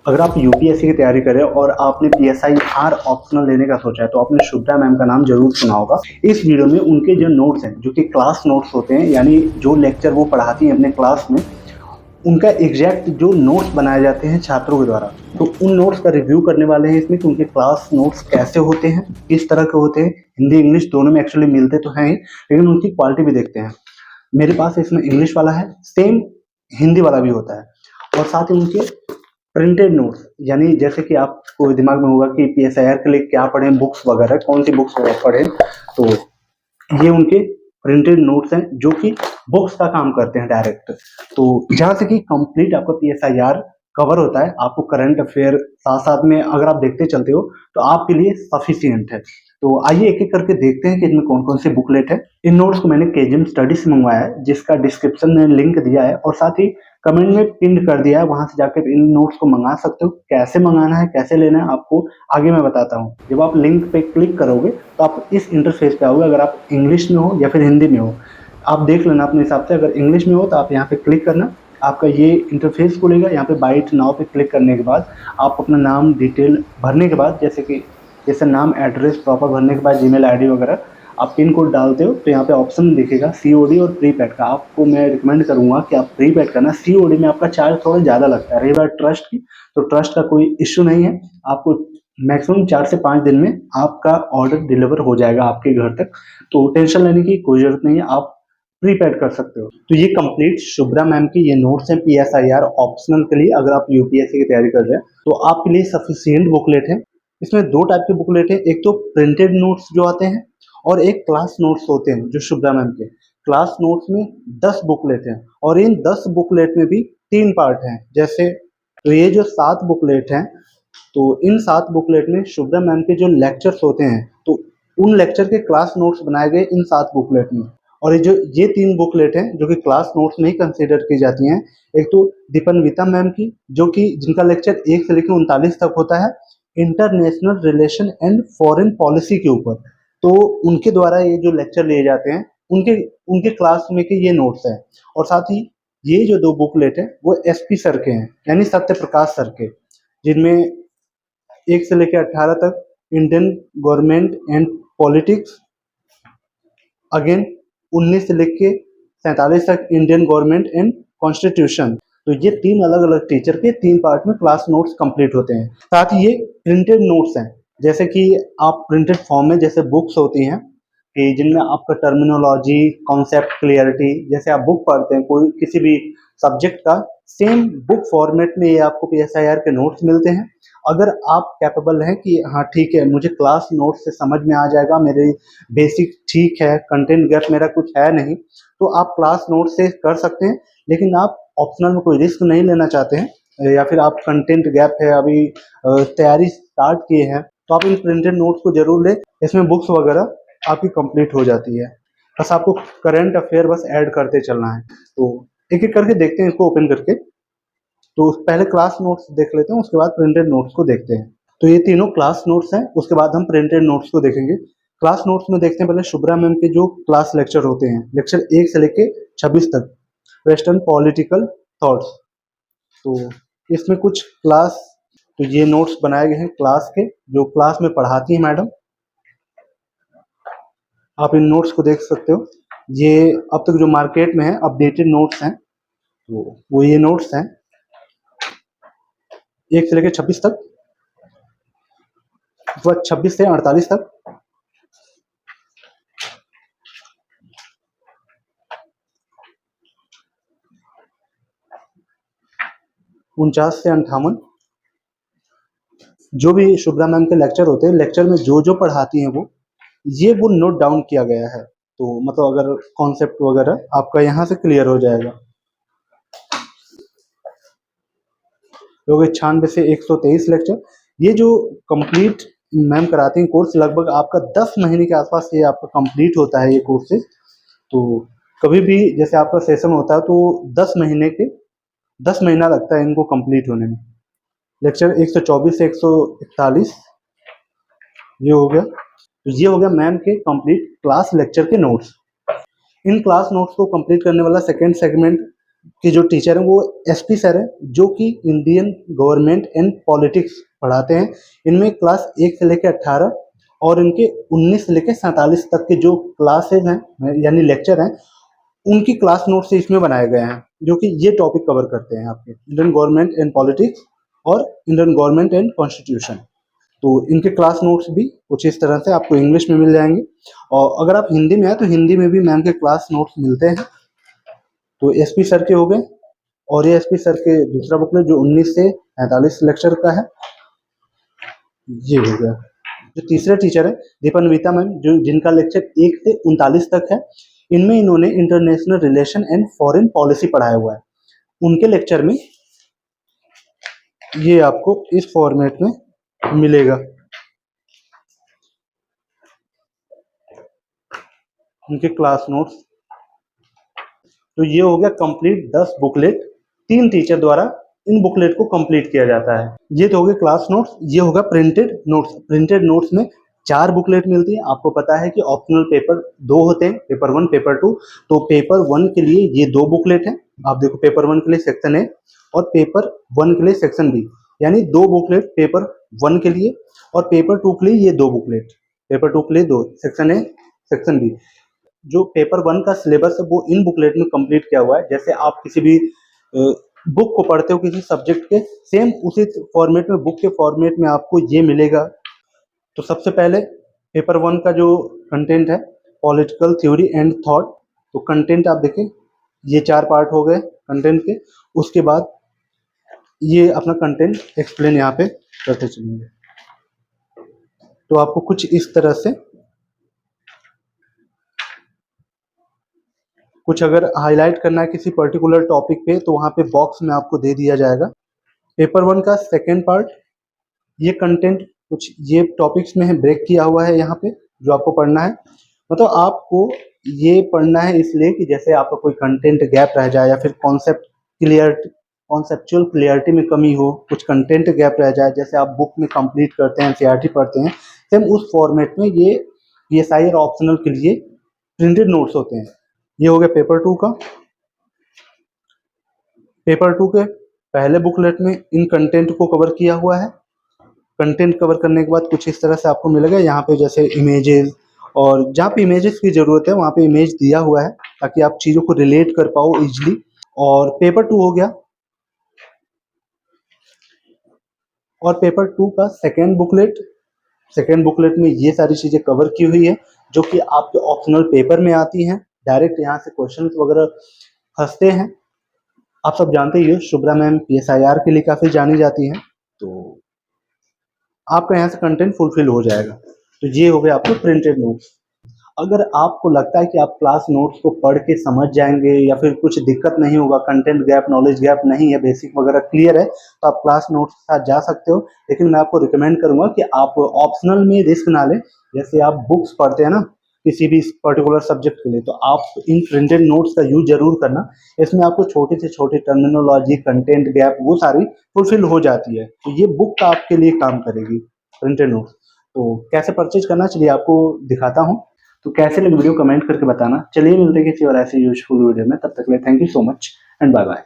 अगर आप यूपीएससी की तैयारी करें और आपने पीएसआईआर ऑप्शनल लेने का सोचा है तो आपने शुभ्रा मैम का नाम जरूर सुना होगा। इस वीडियो में उनके जो नोट्स हैं, जो कि क्लास नोट्स होते हैं, यानी जो लेक्चर वो पढ़ाती हैं अपने क्लास में, उनका एग्जैक्ट जो नोट्स बनाए जाते हैं छात्रों के द्वारा, तो उन नोट्स का रिव्यू करने वाले हैं इसमें कि उनके क्लास नोट्स कैसे होते हैं, किस तरह के होते हैं। हिंदी इंग्लिश दोनों में एक्चुअली मिलते तो हैं ही, लेकिन उनकी क्वालिटी भी देखते हैं। मेरे पास इसमें इंग्लिश वाला है, सेम हिंदी वाला भी होता है, और साथ ही उनके प्रिंटेड नोट्स, यानी जैसे कि आपको दिमाग में होगा कि पीएसआईआर के लिए क्या पढ़ें, बुक्स वगैरह कौन सी बुक्स वगैरह पढ़ें, तो ये उनके प्रिंटेड नोट्स हैं जो कि बुक्स का काम करते हैं डायरेक्ट। तो जहाँ से कि कंप्लीट आपका पीएसआईआर कवर होता है, आपको करंट अफेयर साथ साथ में अगर आप देखते चलते हो तो आपके लिए सफिशियंट है। तो आइए एक एक करके देखते हैं कि इनमें कौन कौन से बुकलेट है। इन नोट्स को मैंने केजीएम स्टडी से मंगवाया है, जिसका डिस्क्रिप्शन में लिंक दिया है और साथ ही कमेंट में पिन कर दिया है, वहां से जाकर इन नोट्स को मंगा सकते हो। कैसे मंगाना है, कैसे लेना है, आपको आगे मैं बताता हूँ। जब आप लिंक पे क्लिक करोगे तो आप इस इंटरफेस पे आओगे। अगर आप इंग्लिश में हो या फिर हिंदी में हो, आप देख लेना अपने हिसाब से। अगर इंग्लिश में हो तो आप यहाँ पे क्लिक करना, आपका ये इंटरफेस खुलेगा। यहाँ पे बाइट नाउ पे क्लिक करने के बाद आप अपना नाम डिटेल भरने के बाद, जैसे नाम एड्रेस प्रॉपर भरने के बाद जीमेल आईडी वगैरह आप पिन कोड डालते हो तो यहाँ पे ऑप्शन दिखेगा सीओडी और प्रीपेड का। आपको मैं रिकमेंड करूंगा कि आप प्रीपेड करना। सीओडी में आपका चार्ज थोड़ा ज़्यादा लगता है। रही बात ट्रस्ट की, तो ट्रस्ट का कोई इश्यू नहीं है। आपको मैक्सिमम 4 से 5 दिन में आपका ऑर्डर डिलीवर हो जाएगा आपके घर तक, तो टेंशन लेने की कोई जरूरत नहीं है। आप प्रीपेड कर सकते हो। तो ये कंप्लीट शुभ्रा मैम की ये नोट्स हैं पीएसआईआर ऑप्शनल के लिए। अगर आप यूपीएससी की तैयारी कर रहे हैं तो आपके लिए सफिशियंट बुकलेट है। इसमें 2 टाइप के बुकलेट है, एक तो प्रिंटेड नोट्स जो आते हैं और एक क्लास नोट्स होते हैं जो शुभ्रा मैम के। क्लास नोट्स में 10 बुकलेट हैं और इन 10 बुकलेट में भी 3 पार्ट हैं। जैसे तो ये जो 7 बुकलेट हैं, तो इन 7 बुकलेट में शुभ्रा मैम के जो लेक्चर्स होते हैं, तो उन लेक्चर के क्लास नोट्स बनाए गए इन 7 बुकलेट में। और ये 3 बुकलेट हैं जो कि क्लास नोट्स नहीं कंसीडर की जाती हैं। एक तो दीपनविता मैम की, जो कि जिनका लेक्चर 1 से लेकर 39 तक होता है, international relation and foreign policy के ऊपर। तो उनके द्वारा ये जो लेक्चर लिए जाते हैं, उनके उनके क्लास में के ये नोट्स हैं। और साथ ही ये जो 2 बुकलेट है वो एसपी सर के हैं, यानी सत्य प्रकाश सर के, जिनमें 1 से लेकर 18 तक Indian government and politics, again 19 से लेके 47 तक इंडियन गवर्नमेंट एंड कॉन्स्टिट्यूशन। तो ये 3 अलग अलग टीचर के 3 पार्ट में क्लास नोट्स कंप्लीट होते हैं। साथ ही ये प्रिंटेड नोट्स हैं, जैसे कि आप प्रिंटेड फॉर्म में जैसे बुक्स होती हैं कि जिनमें आपका टर्मिनोलॉजी, कॉन्सेप्ट क्लियरिटी, जैसे आप बुक पढ़ते हैं कोई किसी भी सब्जेक्ट का, सेम बुक फॉर्मेट में ये आपको पीएसआईआर के नोट्स मिलते हैं। अगर आप कैपेबल हैं कि हाँ ठीक है, मुझे क्लास नोट्स से समझ में आ जाएगा, मेरे बेसिक ठीक है, कंटेंट गैप मेरा कुछ है नहीं, तो आप क्लास नोट से कर सकते हैं। लेकिन आप ऑप्शनल में कोई रिस्क नहीं लेना चाहते हैं, या फिर आप कंटेंट गैप है, अभी तैयारी स्टार्ट किए हैं, तो आप इन प्रिंटेड नोट्स को जरूर लें। इसमें बुक्स वगैरह आपकी कंप्लीट हो जाती है। बस आपको करंट अफेयर बस ऐड करते चलना है। तो एक एक करके देखते हैं इसको ओपन करके। तो पहले क्लास नोट्स देख लेते हैं, उसके बाद प्रिंटेड नोट्स को देखते हैं। तो ये तीनों क्लास नोट्स हैं, उसके बाद हम प्रिंटेड नोट्स को देखेंगे। क्लास नोट्स में देखते हैं पहले शुभ्रा मैम के जो क्लास लेक्चर होते हैं, लेक्चर 1 से लेके 26 तक, वेस्टर्न पॉलिटिकल थॉट्स। तो इसमें कुछ क्लास, तो ये नोट्स बनाए गए हैं क्लास के, जो क्लास में पढ़ाती है मैडम। आप इन नोट्स को देख सकते हो। ये अब तक जो मार्केट में है अपडेटेड नोट्स हैं, तो वो ये नोट्स हैं 1 से लेकर 26 तक, उसके बाद 26 से 48 तक, 49 से 58। जो भी शुभ्रा मैम के लेक्चर होते हैं, लेक्चर में जो जो पढ़ाती हैं वो नोट डाउन किया गया है। तो मतलब अगर कॉन्सेप्ट वगैरह आपका यहाँ से क्लियर हो जाएगा। तो 96 से 123 लेक्चर, ये जो कंप्लीट मैम कराती हैं कोर्स, लगभग आपका 10 महीने के आसपास ये आपका कंप्लीट होता है ये कोर्सेज। तो कभी भी जैसे आपका सेशन होता है तो 10 महीना लगता है इनको कंप्लीट होने में। लेक्चर 124 से 141 ये हो गया। तो ये हो गया मैम के कंप्लीट क्लास लेक्चर के नोट्स। इन क्लास नोट्स को कंप्लीट करने वाला सेकेंड सेगमेंट के जो टीचर हैं वो एसपी सर हैं, जो कि इंडियन गवर्नमेंट एंड पॉलिटिक्स पढ़ाते हैं। इनमें क्लास 1 से लेकर 18 और इनके 19 से लेकर 47 तक के जो क्लासेज हैं यानी लेक्चर हैं, उनकी क्लास नोट्स इसमें बनाए गए हैं, जो कि ये टॉपिक कवर करते हैं आपके इंडियन गवर्नमेंट एंड पॉलिटिक्स और इंडियन गवर्नमेंट एंड कॉन्स्टिट्यूशन। तो इनके क्लास नोट्स भी कुछ इस तरह से आपको इंग्लिश में मिल जाएंगे, और अगर आप हिंदी में आए तो हिंदी में भी मैम के क्लास नोट्स मिलते हैं। तो एसपी सर के हो गए, और ये एसपी सर के दूसरा बुकलेट जो 19 से 45 लेक्चर का है, ये हो गया। जो तीसरे टीचर है दीपान्विता मैम, जो जिनका लेक्चर 1 से 39 तक है, इनमें इन्होंने international relation and foreign policy पढ़ाया हुआ है। उनके लेक्चर में ये आपको इस फॉर्मेट में मिलेगा, उनके क्लास नोट्स। तो ये हो गया कंप्लीट 10 बुकलेट, 3 टीचर द्वारा इन बुकलेट को कंप्लीट किया जाता है। ये तो हो गए क्लास नोट्स। ये होगा प्रिंटेड नोट्स। प्रिंटेड नोट्स में 4 बुकलेट मिलती है। आपको पता है कि ऑप्शनल पेपर 2 होते हैं, पेपर 1 पेपर 2। तो पेपर 1 के लिए ये 2 बुकलेट हैं। आप देखो पेपर 1 के लिए सेक्शन ए और पेपर 1 के लिए सेक्शन बी, यानी 2 बुकलेट पेपर 1 के लिए, और पेपर 2 के लिए ये 2 बुकलेट, पेपर 2 के लिए 2, सेक्शन ए सेक्शन बी। जो पेपर 1 का सिलेबस है वो इन बुकलेट में कंप्लीट किया हुआ है। जैसे आप किसी भी बुक को पढ़ते हो किसी सब्जेक्ट के, सेम उसी फॉर्मेट में, बुक के फॉर्मेट में आपको ये मिलेगा। तो सबसे पहले पेपर 1 का जो कंटेंट है, पॉलिटिकल थ्योरी एंड थॉट। तो कंटेंट आप देखें, ये 4 पार्ट हो गए कंटेंट के। उसके बाद ये अपना कंटेंट एक्सप्लेन यहाँ पे करते चलेंगे। तो आपको कुछ इस तरह से कुछ अगर हाईलाइट करना है किसी पर्टिकुलर टॉपिक पे, तो वहाँ पे बॉक्स में आपको दे दिया जाएगा। पेपर 1 का सेकेंड पार्ट, ये कंटेंट कुछ ये टॉपिक्स में है, ब्रेक किया हुआ है यहाँ पे, जो आपको पढ़ना है। मतलब आपको ये पढ़ना है इसलिए कि जैसे आपका कोई कंटेंट गैप रह जाए, या फिर कॉन्सेप्चुअल क्लियरिटी में कमी हो, कुछ कंटेंट गैप रह जाए, जैसे आप बुक में कंप्लीट करते हैं, एनसीईआरटी पढ़ते हैं, सेम उस फॉर्मेट में ये पीएसआई और ऑप्शनल के लिए प्रिंटेड नोट्स होते हैं। ये हो गया पेपर 2 का। पेपर 2 के पहले बुकलेट में इन कंटेंट को कवर किया हुआ है। कंटेंट कवर करने के बाद कुछ इस तरह से आपको मिलेगा। यहाँ पे जैसे इमेजेस, और जहाँ पे इमेजेस की ज़रूरत है वहाँ पे इमेज दिया हुआ है, ताकि आप चीज़ों को रिलेट कर पाओ इजीली। और पेपर 2 हो गया, और पेपर 2 का सेकेंड बुकलेट में ये सारी चीज़ें कवर की हुई है, जो कि आपके ऑप्शनल पेपर में आती हैं। डायरेक्ट यहाँ से क्वेश्चन वगैरह फंसते हैं। आप सब जानते ही हो, शुभ्रा मैम पीएसआईआर के लिए काफ़ी जानी जाती हैं, तो आपका यहाँ से कंटेंट फुलफिल हो जाएगा। तो ये हो गया आपके प्रिंटेड नोट्स। अगर आपको लगता है कि आप क्लास नोट्स को पढ़ के समझ जाएंगे, या फिर कुछ दिक्कत नहीं होगा, कंटेंट गैप, नॉलेज गैप नहीं है, बेसिक वगैरह क्लियर है, तो आप क्लास नोट्स के साथ जा सकते हो। लेकिन मैं आपको रिकमेंड करूंगा कि आप ऑप्शनल में रिस्क ना लें। जैसे आप बुक्स पढ़ते हैं ना किसी भी पर्टिकुलर सब्जेक्ट के लिए, तो आप इन प्रिंटेड नोट्स का यूज जरूर करना। इसमें आपको छोटे से छोटे टर्मिनोलॉजी, कंटेंट गैप, वो सारी फुलफिल हो जाती है। तो ये बुक आपके लिए काम करेगी, प्रिंटेड नोट्स। तो कैसे परचेज करना, चलिए आपको दिखाता हूँ। तो कैसे लगी वीडियो कमेंट करके बताना। चलिए मिलते हैं किसी और ऐसे यूजफुल वीडियो में, तब तक के लिए thank you so much and bye bye.